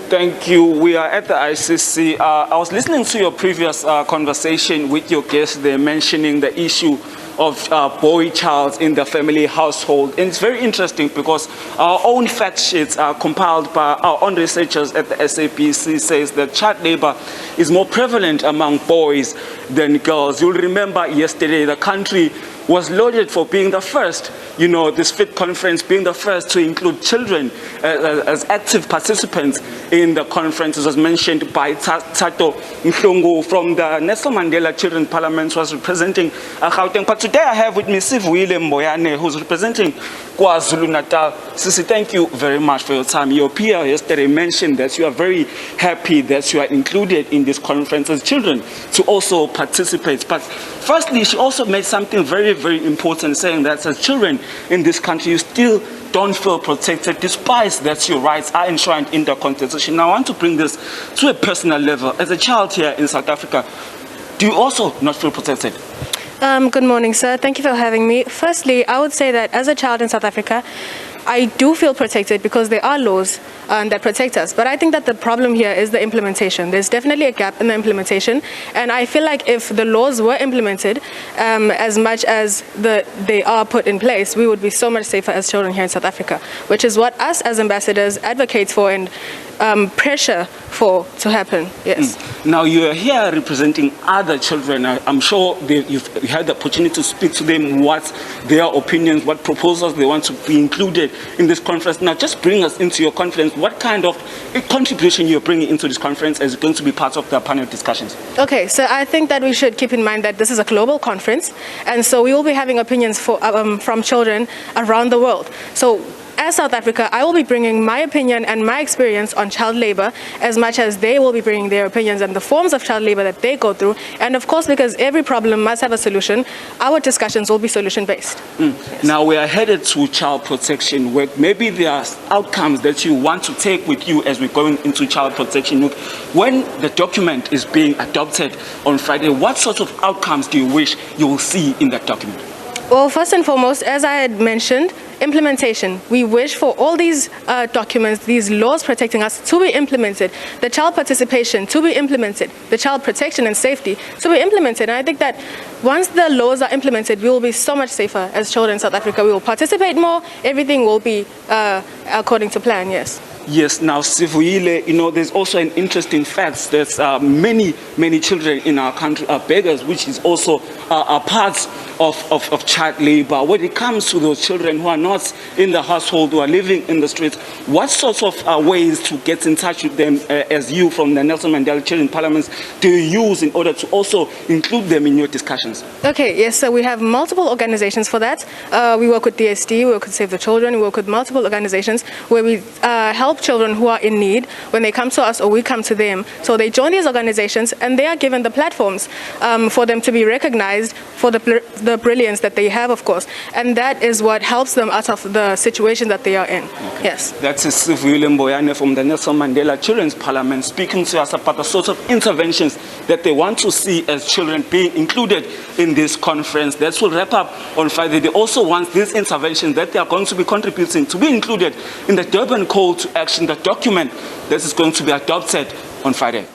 Thank you. We are at the ICC. I was listening to your previous conversation with your guest there, mentioning the issue of boy child in the family household. And it's very interesting because our own fact sheets compiled by our own researchers at the SABC says that child labor is more prevalent among boys than girls. You'll remember yesterday the country was lauded for being the first, this FIT conference being the first to include children as active participants in the conference. As was mentioned by Tato Mhlungu from the Nelson Mandela Children's Parliament, was representing Gauteng. But today I have with me Sivuyile Mboyane, who's representing KwaZulu-Natal. Sisi, thank you very much for your time. Your peer yesterday mentioned that you are very happy that you are included in this conference as children to also participate. But firstly, she also made something very, very important, saying that as children in this country, you still don't feel protected, despite that your rights are enshrined in the Constitution. Now, I want to bring this to a personal level. As a child here in South Africa, do you also not feel protected? Good morning, sir. Thank you for having me. Firstly, I would say that as a child in South Africa, I do feel protected because there are laws that protect us. But I think that the problem here is the implementation. There's definitely a gap in the implementation. And I feel like if the laws were implemented as much as they are put in place, we would be so much safer as children here in South Africa, which is what us as ambassadors advocate for and pressure for to happen. Yes. Now you are here representing other children. I'm sure you've had the opportunity to speak to them, what their opinions, what proposals they want to be included in this conference. Now just bring us into your conference. What kind of contribution you're bringing into this conference as going to be part of the panel discussions? Okay, so I think that we should keep in mind that this is a global conference, and so we will be having opinions from children around the world. So as South Africa, I will be bringing my opinion and my experience on child labor as much as they will be bringing their opinions and the forms of child labor that they go through. And of course, because every problem must have a solution, our discussions will be solution-based. Yes. Now we are headed to child protection work. Maybe there are outcomes that you want to take with you as we're going into child protection work. When the document is being adopted on Friday, what sort of outcomes do you wish you will see in that document? Well, first and foremost, as I had mentioned, implementation. We wish for all these documents, these laws protecting us to be implemented, the child participation to be implemented, the child protection and safety to be implemented. And I think that once the laws are implemented, we will be so much safer as children in South Africa. We will participate more. Everything will be according to plan, yes. Yes, now Sivuyile, there's also an interesting fact that many children in our country are beggars, which is also a part of child labor. When it comes to those children who are not in the household, who are living in the streets, what sorts of ways to get in touch with them as you from the Nelson Mandela Children's Parliament do you use in order to also include them in your discussions? Okay, yes, so we have multiple organizations for that. We work with DSD, we work with Save the Children, we work with multiple organizations where we help children who are in need when they come to us or we come to them. So they join these organizations and they are given the platforms for them to be recognized for the brilliance that they have, of course. And that is what helps them out of the situation that they are in. Okay. Yes. That is Sivuyile Mboyane from the Nelson Mandela Children's Parliament speaking to us about the sort of interventions that they want to see as children being included in this conference. That will wrap up on Friday. They also want these interventions that they are going to be contributing to be included in the Durban Call to Action, the document that is going to be adopted on Friday.